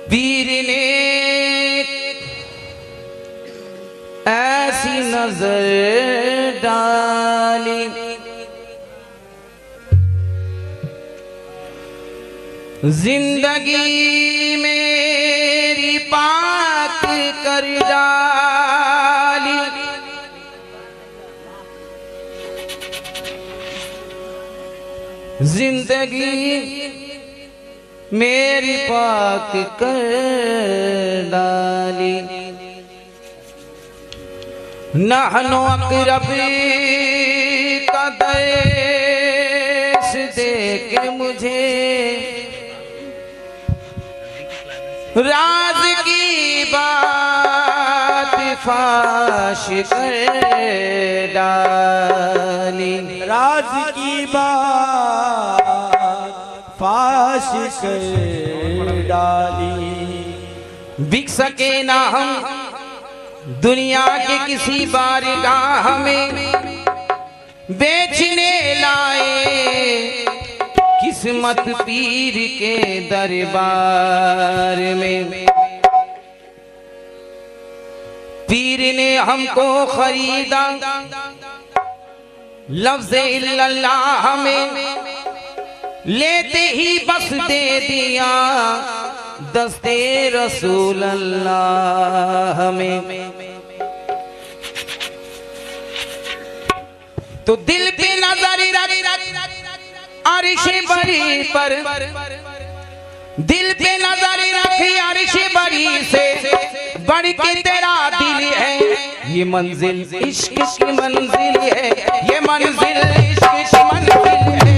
पीर ने ऐसी नजर डाली, जिंदगी मेरी पाक कर डाली। जिंदगी मेरी पाक कर डाली। नहनो अक़रबी का देश देख मुझे राज की बात फाश कर डाली। राज की बात फाश कर डाली। बिक सके ना हम दुनिया के किसी बारगाह में, बेचने लाए किस्मत पीर के दरबार में। पीर ने हमको खरीदा लफ्ज़ इल्लल्लाह में, लेते ही बस दे दिया दस्ते रसूल अल्लाह में। तो दिल पे नजर रख अर्श बरी पर, दिल पे नजर रख अर्श बरी से बढ़ के तेरा दिल है। ये मंजिल इश्क की मंजिल है, ये मंजिल इश्क की मंजिल है।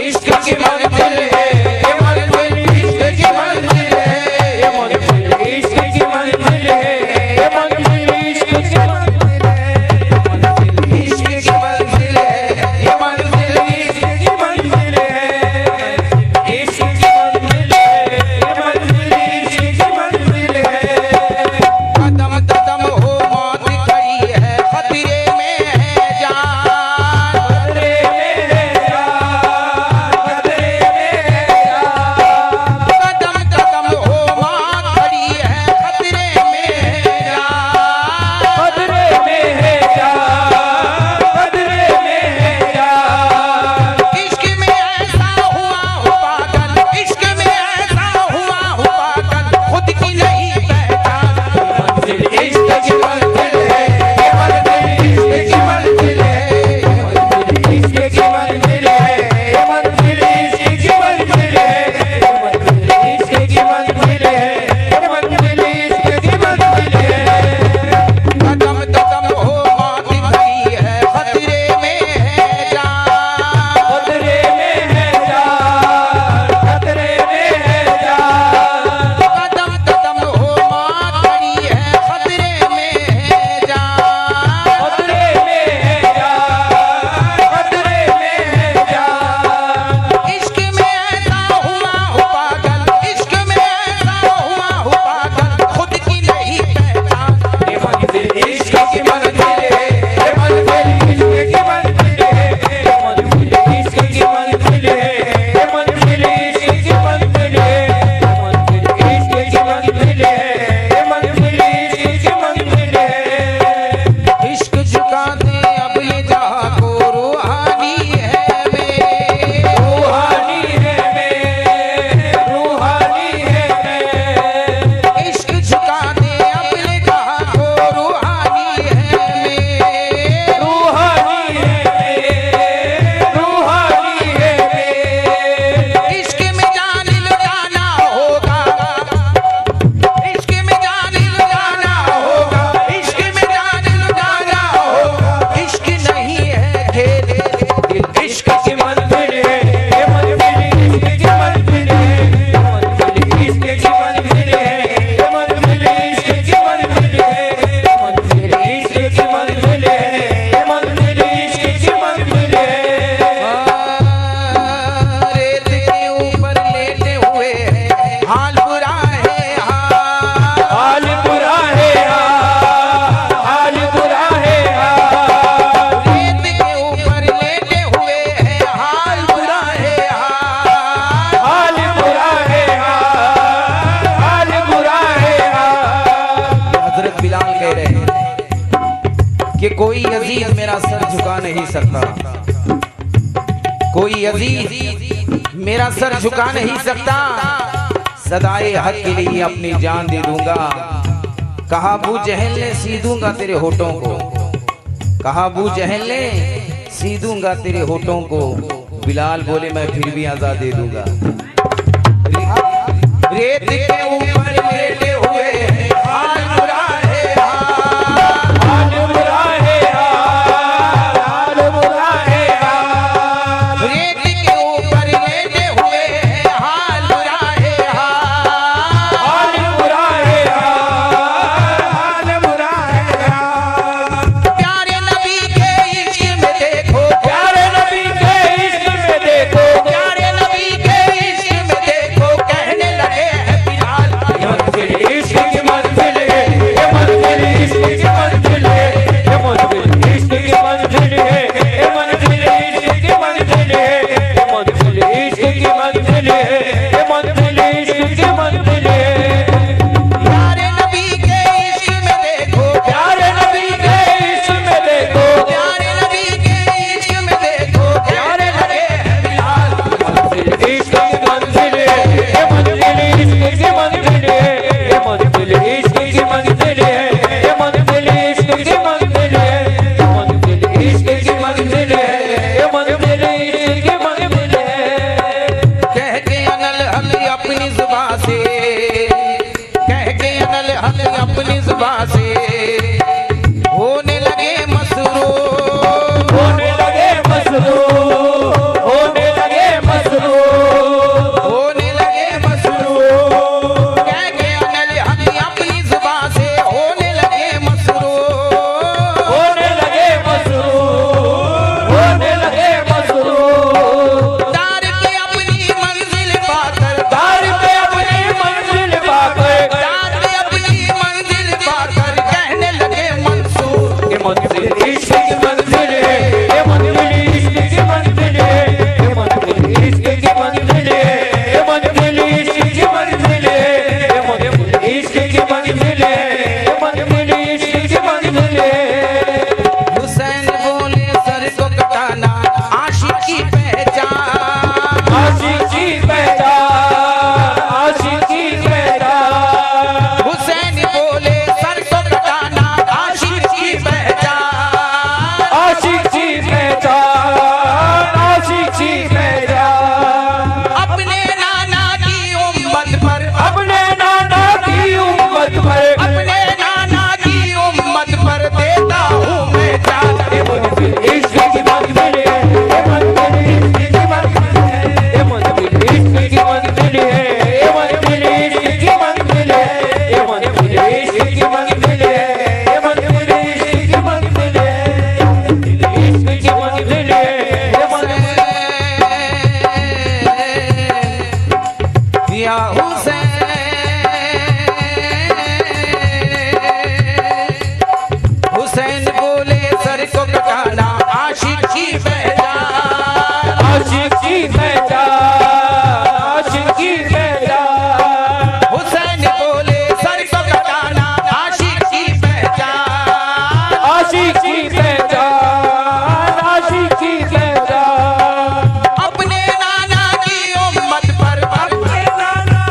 इश्क की कोई अजीज मेरा सर झुका नहीं सकता, कोई अजीज मेरा सर झुका नहीं सकता। सदाए हक के लिए अपनी जान दे दूंगा। कहा अबू जहल ने सीधूंगा तेरे होठों को, कहा अबू जहल ने सीधूंगा तेरे होठों को। बिलाल बोले मैं फिर भी आजाद दे दूंगा। रेत के ऊपर लेटे हुए हाल बुरा है, हाल बुरा है, हाल बुरा है। रेत के ऊपर लेटे हुए हाल बुरा है, हाल बुरा है, हाल बुरा है। प्यारे नबी के इश्क में देखो, प्यारे नबी के इश्क में देखो, प्यारे नबी के इश्क में देखो। कहने लगे हैं बिलाल इश्क की मंजिल है, ये मंजिल इश्क की मंजिल है, ये मंजिल इश्क की मंजिल है, ये मंजिल इश्क की मंजिल है, ये मंजिल इश्क की मंजिल है, ये मंजिल इश्क की मंजिल है। प्यारे नबी के इश्क में देखो, प्यारे नबी के इश्क में देखो, प्यारे नबी के इश्क में देखो। कहने लगे हैं बिलाल मंजिल इश्क की मंजिल है, ये मंजिल इश्क की मंजिल है, ये मंजिल इश्क की मंजिल है, ये मंजिल इश्क की मंजिल है, ये मंजिल इश्क की मंजिल है, ये मंजिल इश्क की मंजिल है। कह के अनल हक अपनी जुबान से, कह के अनल हक अपनी जुबान से होने लगे मसरूर, होने लगे मसरूर, होने लगे मसरूर, होने लगे मसरूर। कह के अनल हक अपनी जुबान से होने लगे मसरूर, होने लगे मसरूर, होने लगे मसरूर। तार पे अपनी मंजिल पाकर, तार पे अपनी मंजिल पाकर, तार पे अपनी मंजिल पाकर कहने लगे मंसूर। ये मंजिल इश्क की मंजिल है, ये मंजिल इश्क की मंजिल है, ये मंजिल इश्क की मंजिल है, ये मंजिल इश्क की मंजिल है, ये मंजिल इश्क की मंजिल है, ये मंजिल इश्क की मंजिल है। हुसैन बोले सर को कटाना आशिक की पहचान, आशिक की पहचान, आशिक की पहचान, हुसैन बोले सर को कटाना आशिक की पहचान। आशिक की पहचान, आशिक की पहचान। अपने नाना की उम्मत पर, अपने नाना की उम्मत पर, अपने नाना की उम्मत पर देता हूँ मैं जान। ये मंजिल इश्क की मंजिल है, ये मंजिल इश्क की मंजिल है, ये मंजिल इश्क की मंजिल है, ये मंजिल इश्क की मंजिल है, ये मंजिल इश्क की मंजिल है, ये मंजिल इश्क की मंजिल है, ये मंजिल इश्क की मंजिल है, ये मंजिल। या हुसैन, हुसैन बोले सर को कटाना आशिक की पहचान, आशिक की पहचान, आशिक की पहचान, हुसैन बोले सर को कटाना आशिक की पहचान। आशिक की पहचान, आशिक की पहचान। अपने नाना की उम्मत पर, अपने नाना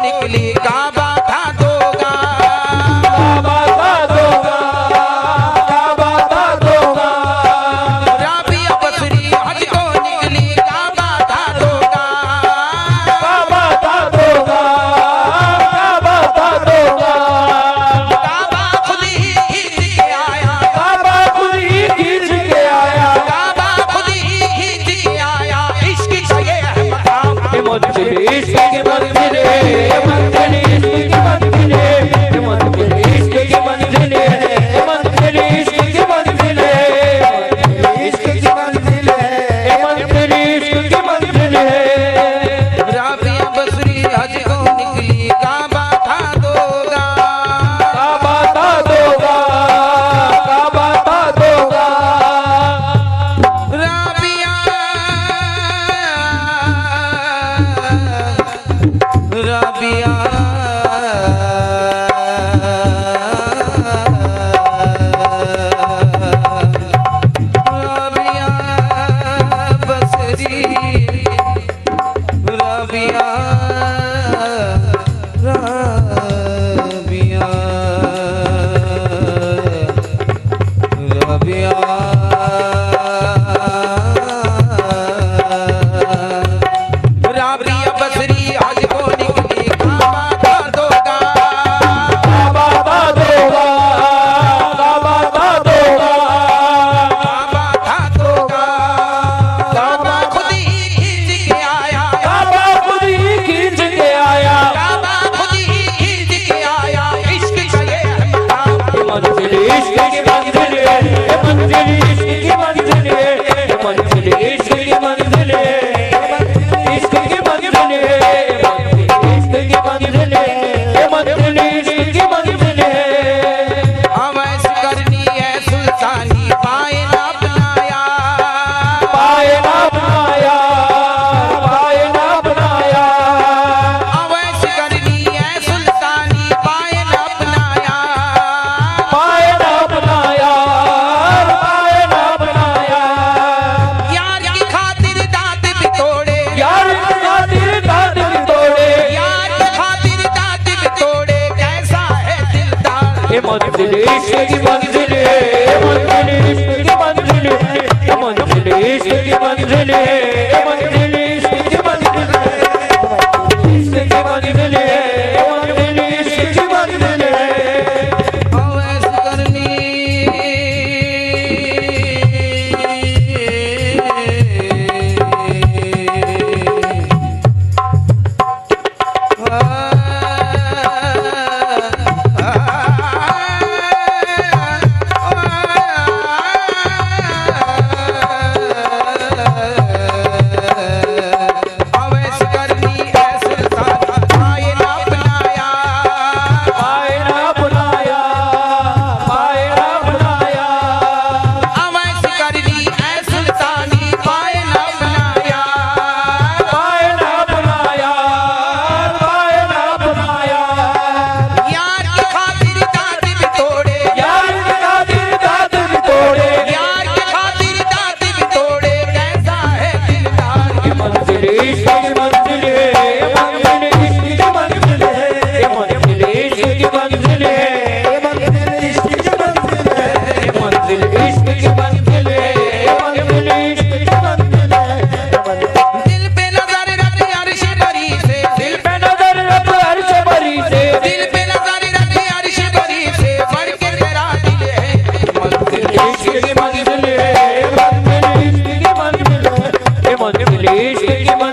निकली काबा था दोगा काबा था दोगा काबा था दोगा राबिया बसरी हज को निकली काबा था दोगा काबा था दोगा काबा था दोगा काबा खुद ही खींच के आया काबा खुद ही खींच के आया काबा खुद ही खींच के आया इश्क का ये है मकाम ये मंजिल इश्क की मंजिल है ये मंजिल इश्क की मंजिल है ये मंजिल इश्क की मंजिल है ये मंजिल इश्क की मंजिल है इश्क की मंजिल है ये मंजिल इश्क की मंजिल है राबिया बसरी हज को निकली काबा था दोगा काबा था दोगा काबा था दोगा राबिया राबिया राबिया बसरी राबिया राबिया राबिया राबिया बसरी हज को निकली काबा था दोगा काबा था दोगा काबा था दोगा काबा था दोगा काबा खुद ही खींच के आया काबा खुद ही खींच के आया काबा खुद ही खींच के आया इश्क का ये है मकाम ये मंजिल इश्क की मंजिल है ये मंजिल इश्क की मंजिल है ये मंजिल इश्क की मंजिल है इश्क की मंजिल है इश्क की मंजिल है ये मंजिल इश्क की मंजिल है अवैस करनी है सुल्तानी पाए ना अपनाया पाए ना बनाया पाए ना बनाया अवैस करनी है सुल्तानी पाए ना अपनाया पाए ना बनाया पाए ना बनाया यार की खातिर दांत भी तोड़े यार की खातिर दांत भी तोड़े यार की खातिर दांत भी तोड़े कैसा है दिलदार ये मंजिल इश्क की मंजिल है ये मंजिल इश्क की मंजिल है ये मंजिल इश्क की मंजिल है ये मंजिल इश्क की मंजिल है इश्क की मंजिल है ये मंजिल इश्क की मंजिल है अवैस करनी अवैस करनी ऐसे साथ पाए ना अपनाया पाए ना बनाया पाए ना बनाया अवैस करनी ऐ सुल्तानी पाए ना अपनाया पाए ना बनाया पाए ना बनाया यार की खातिर दांत भी तोड़े यार की खातिर दांत भी तोड़े यार की खातिर दांत भी तोड़े कैसा है दिलदार ये मंजिल इश्क की मंजिल है ये मंजिल इश्क की मंजिल है ये मंजिल इश्क की मंजिल है ये मंजिल इश्क की मंजिल है ये मंजिल इश्क की मंजिल है ये मंजिल इश्क की मंजिल है दिल पे नजर रख अर्श बरी से दिल पे नजर रख अर्श बरी से दिल पे नजर रख अर्श बरी से बढ़ के तेरा दिल है मंजिल इश्क की मंजिल है ये मंजिल इश्क की मंजिल है ये मंजिल इश्क की मंजिल